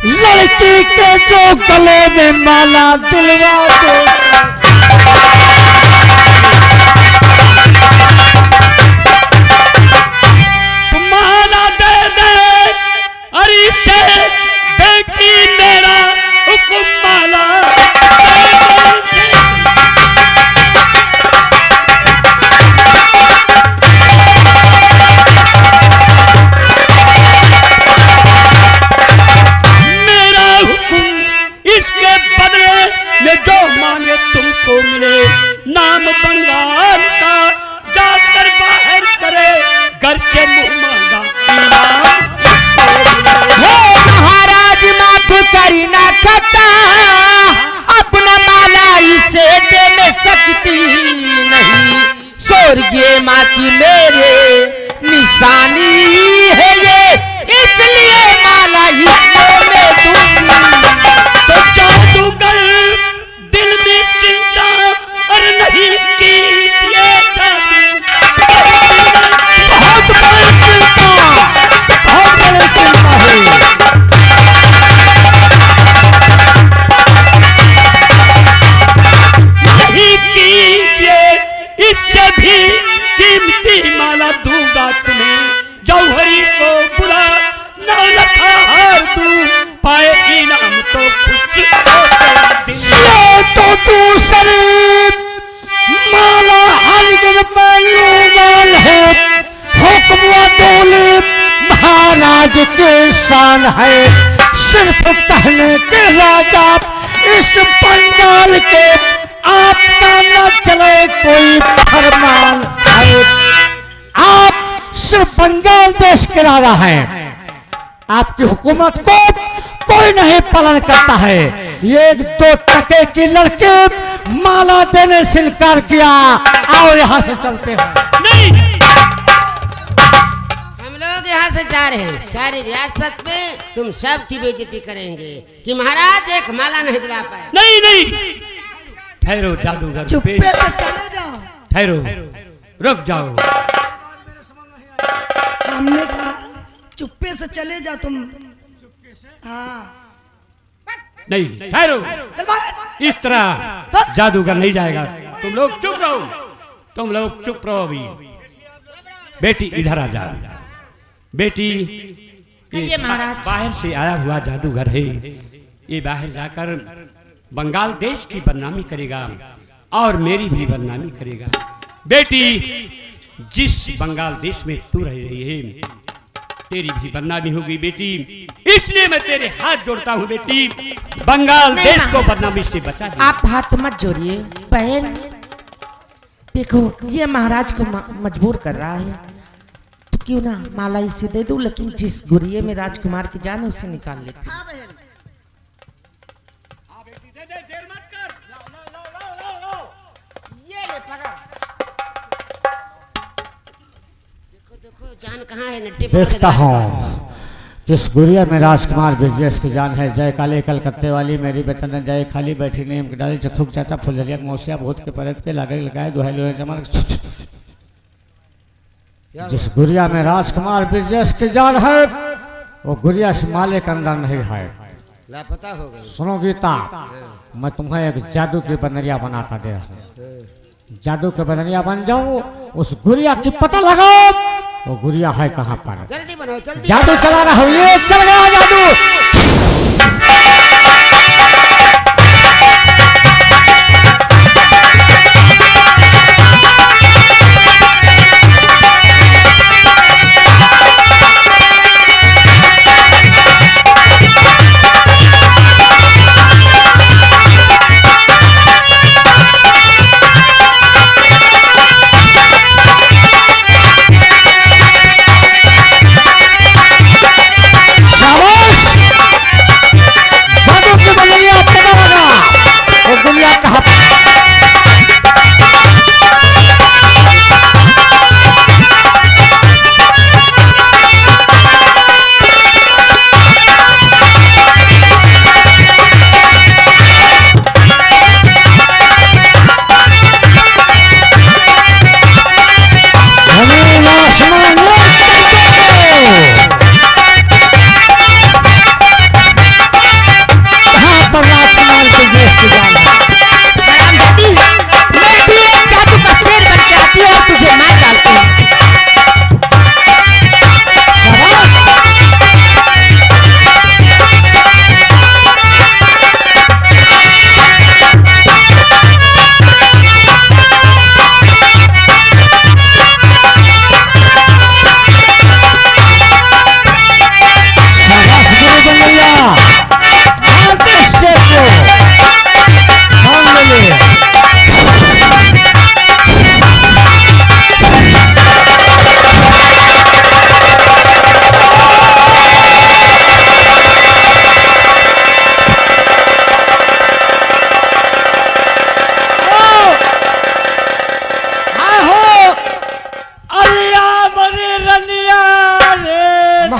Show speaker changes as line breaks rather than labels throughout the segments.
लड़की के जो गले में माला दिलवा दो।
तुम्हारा दे दे अरे से बेटी मेरा हुक्म माला जो मांगे तुमको मिले। नाम बंगाल का जाकर बाहर करे घर के मुंह मांगा
महाराज माफ करी ना कटा अपना माला इसे दे में सकती नहीं। स्वर्गीय माँ की मेरे निशानी है ये इसलिए माला इसको मैं दूंगी।
तो जादूगर दिल में चिंता और नहीं कीजिए
बहुत बड़ी चिंता, बहुत बड़ी चिंता है।
नहीं कीजिए इससे भी कीमती माला दूंगा तुम्हें। जौहरी को बुला न रखा हार दूं पाए इनाम तो खुशी
तो दूसरी माला हरगिज़ मालूमाल है। हुक्म दौले महाराज के शान है। सिर्फ कहने के राजा इस बंगाल के आपका न चले कोई फरमान है। आप सिर्फ बंगाल देश के राजा हैं। आपकी हुकूमत को कोई नहीं पालन करता है। ये एक दो टके की लड़की माला देने से इनकार किया। आओ यहाँ से चलते हैं।
नहीं,
हम लोग यहाँ से जा रहे हैं। सारी रियासत में तुम सब की बेइज्जती करेंगे कि महाराज एक माला नहीं दिला पाए।
नहीं नहीं, ठहरो जादूगर,
चुप्पे से चले जाओ।
ठहरो, रुक जाओ।
हमने कहा चुप्पे से चले जाओ तुम। हाँ
नहीं, ठहरो।
चल भाग।
इस तरह जादूगर नहीं जाएगा। तुम लोग चुप रहो, तुम लोग चुप रहो। अभी बेटी इधर आ जा। बेटी
कहिए महाराज।
बाहर से आया हुआ जादूगर है। ये बाहर जाकर बंगाल देश की बदनामी करेगा और मेरी भी बदनामी करेगा। बेटी, जिस बंगाल देश में तू रह रही है तेरी भी बदनामी होगी बेटी। इसलिए मैं तेरे हाथ जोड़ता हूँ बेटी, बंगाल देश को बदनामी से बचा दे।
आप हाथ मत जोड़िए बहन। देखो ये महाराज को मजबूर कर रहा है तो क्यों ना माला इसे दे दूं, लेकिन जिस गुरिये में राजकुमार की जान है उसे निकाल लेते।
हाँ बहन। ये ले पकड़। देखो देखो जान कहाँ है नट्टी।
देखता हूँ किस गुड़िया में राजकुमार बिजनेस की जान है। जय काले कलकत्ते वाली मेरी बचन जय खाली बैठी नीम की डाली चथुक चाचा फुलझरिया मौसिया भूत के परत के लागे लगाए दुहाई लोहे चमन। जिस गुड़िया में राजकुमार बिजनेस की जान है वो गुड़िया माले के अंदर नहीं है।
लापता हो गई।
सुनो गीता, मैं तुम्हें एक जादू की बनरिया बनाता दे रहा हूँ। जादू के बनरिया बन जाओ, उस गुड़िया की पता लगाओ वो गुड़िया है कहाँ पर।
जल्दी बनाओ जल्दी।
जादू चला रहा हूँ, ये चल गया जादू। शाबाश।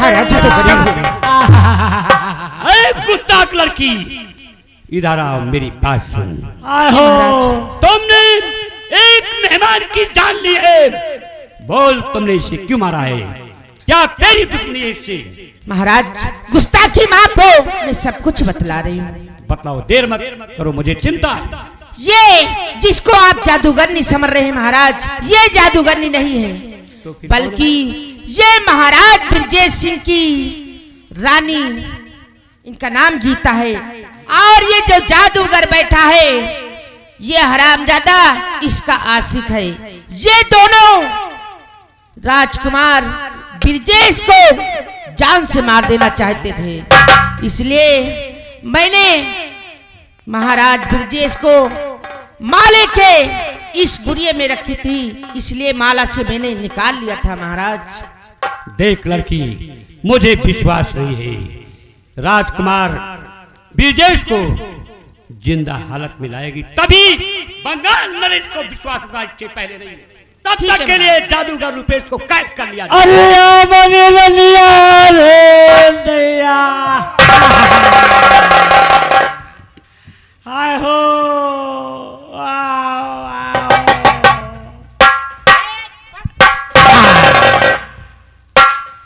महाराज जादूगरी।
अरे गुस्ताख लड़की, इधर आओ, मेरी बात सुन।
आए हो
तुमने एक मेहमान की जान ली है, बोल तुमने इसे क्यों मारा है? क्या तेरी दुश्मनी है इससे?
महाराज गुस्ताखी माफ हो, मैं सब कुछ बतला रही हूँ।
बतलाओ, देर मत करो, मुझे चिंता है।
ये जिसको आप जादूगरनी समझ रहे हैं महाराज, ये जादूगरनी नहीं है, बल्कि ये महाराज ब्रजेश सिंह की रानी, इनका नाम गीता है। और ये जो जादूगर बैठा है, ये हरामजादा इसका आशिक है। ये दोनों राजकुमार ब्रजेश को जान से मार देना चाहते थे, इसलिए मैंने महाराज ब्रजेश को माले के इस गुड़िया में रखी थी, इसलिए माला से मैंने निकाल लिया था महाराज।
देख लड़की, मुझे विश्वास नहीं है राजकुमार ब्रजेश को जिंदा हालत में लाएगी, तभी बंगाल नरेश को विश्वास होगा, इससे पहले नहीं। तब
ठीक
तक
है
के लिए जादूगर रुपेश को कैद कर लिया।
अरे बने लिया रे दैया। आए हो आओ, आओ।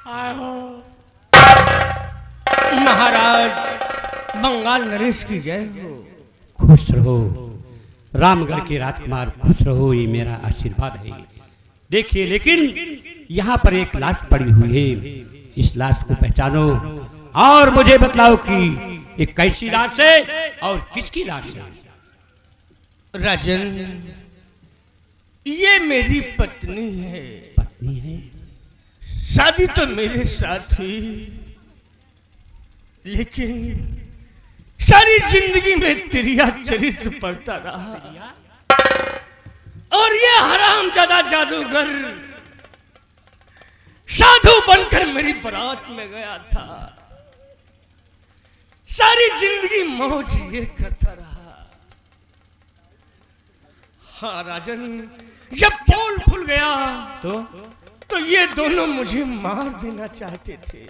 आए हो
महाराज बंगाल नरेश की जय हो।
खुश रहो रामगढ़ के राजकुमार, खुश रहो, ये मेरा आशीर्वाद है। देखिए, लेकिन यहाँ पर एक लाश पड़ी हुई है, इस लाश को पहचानो और मुझे बतलाओ कि ये कैसी लाश है और किसकी लाश है?
राजन, ये मेरी पत्नी है।
पत्नी है?
शादी तो मेरे साथ हुई, लेकिन सारी जिंदगी में तेरिया चरित्र पढ़ता रहा, और ये हरामजादा जादूगर साधु बनकर मेरी बारात में गया था। सारी जिंदगी मौज ये करता रहा। हाँ राजन, जब पोल खुल गया तो ये दोनों मुझे मार देना चाहते थे।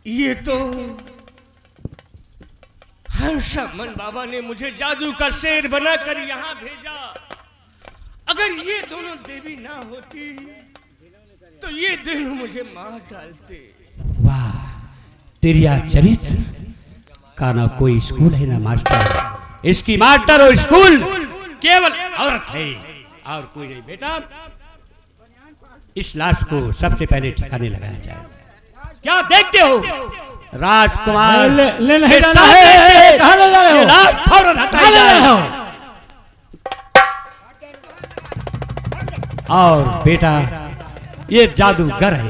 ये तो हर्षमन बाबा ने मुझे जादू का शेर बनाकर यहाँ भेजा। अगर ये दोनों देवी ना होती तो ये दोनों मुझे मार डालते।
वाह, तेरिया चरित्र का ना कोई स्कूल है ना मास्टर। इसकी मास्टर और स्कूल केवल औरत है और कोई नहीं। बेटा, इस लाश को सबसे पहले ठिकाने लगाया जाए। क्या देखते हो? राजकुमार
ले नहीं
के
जाना
साथ
है,
देखते,
कहाँ ले जा रहे हो?
ये लाश फौरन हटाई
ले
जाए।
रहे हो?
और बेटा, ये जादूगर है,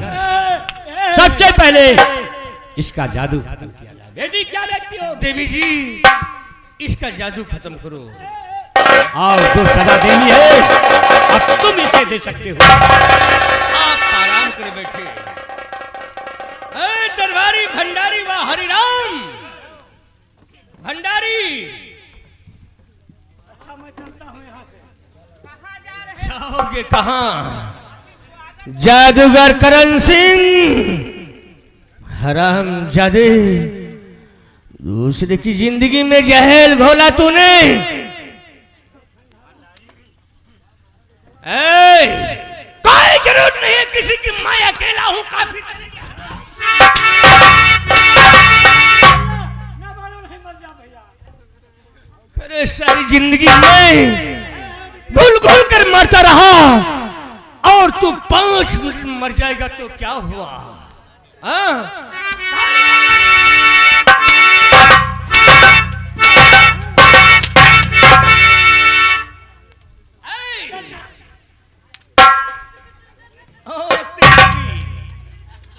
सबसे पहले इसका जादू खत्म किया जाए। बेटी, क्या देखती हो?
देवी जी, इसका जादू खत्म करो।
और जो सजा देनी है अब तुम इसे दे सकते हो।
आप आराम करे बैठे। दरबारी भंडारी व हरिराम भंडारी,
अच्छा मैं चलता हूँ यहाँ से।
जाओगे कहाँ? जादूगर करण सिंह, हराम जादे, दूसरे की जिंदगी में जहल घोला तूने। कोई जरूरत नहीं है किसी की, मैं अकेला हूं काफी। अरे सारी जिंदगी में घुल घुल कर मरता रहा, और तू 5 मिनट मर जाएगा तो क्या हुआ? हाँ?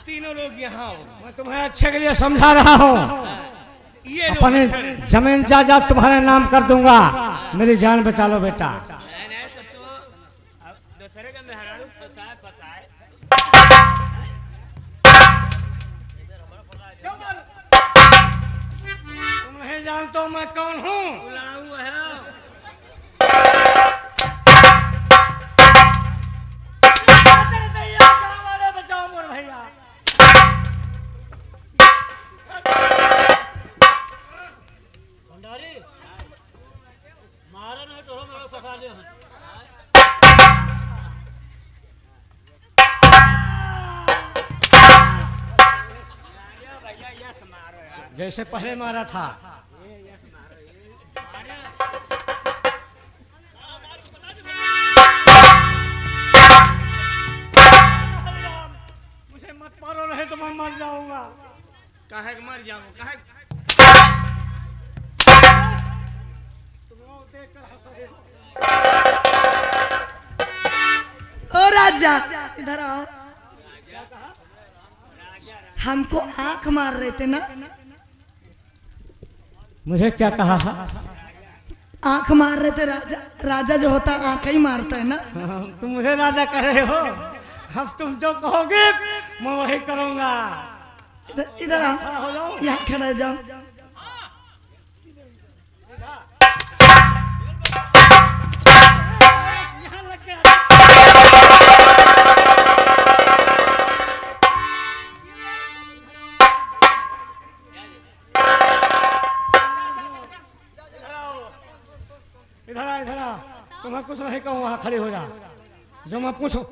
तीनों लोग यहाँ आओ।
मैं तुम्हें अच्छे के लिए समझा रहा हूँ।
ये लोग
अपने जमीन जायदाद तुम्हारे नाम कर दूंगा, मेरी जान बचा लो बेटा। तुम नहीं जानते हो मैं कौन हूँ? बचाओ मोर भैया। जैसे पहले मारा था। मुझे मत मारो, नहीं तो मैं मर जाऊंगा।
काहे के मर जाऊं? काहे
ओ राजा इधर आओ। हमको आंख मार रहे थे ना?
मुझे क्या कहा?
आंख मार रहे थे। राजा राजा जो होता आंख ही मारता है ना।
तुम मुझे राजा कह रहे हो? अब तुम जो कहोगे मैं वही करूंगा।
इधर आओ, यहाँ खड़ा जाओ।
इधर आ। तुम्हें कुछ नहीं कहूँ, वहाँ खड़े हो जा। जो मैं पूछूं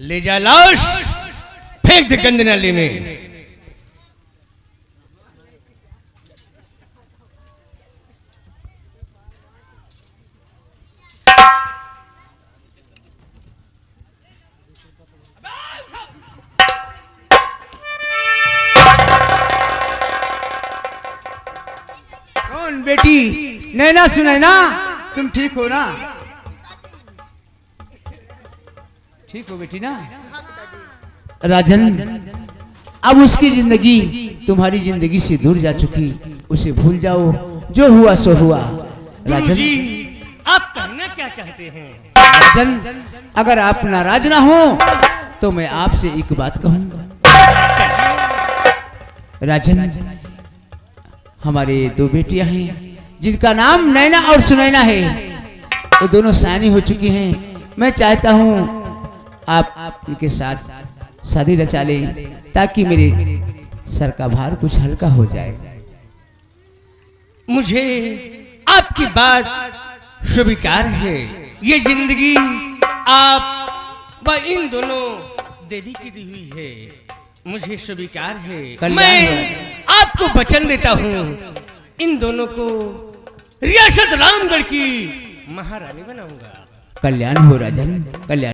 ले जा लाश, फेंक दे गंदे नाले में।
कौन बेटी? नैना सुनैना, तुम ठीक हो ना? ठीक हो बेटी ना? राजन, अब उसकी जिंदगी तुम्हारी जिंदगी से दूर जा चुकी, उसे भूल जाओ। जो हुआ सो हुआ। राजन
जी, आप कहना क्या चाहते हैं?
राजन, अगर आप नाराज ना हो तो मैं आपसे एक बात कहूंगा। राजन, हमारे दो बेटियां हैं जिनका नाम नैना और सुनैना है। वो दोनों सयानी हो चुकी हैं। मैं चाहता हूँ आप उनके साथ शादी रचा लें ताकि मेरे सर का भार कुछ हल्का हो जाए।
मुझे आपकी बात स्वीकार है। ये जिंदगी आप व इन दोनों देवी की दी हुई है, मुझे स्वीकार है। मैं आपको वचन देता हूँ, इन दोनों को रियासत रामगढ़ की महारानी बनाऊंगा।
कल्याण हो राजन, कल्याण।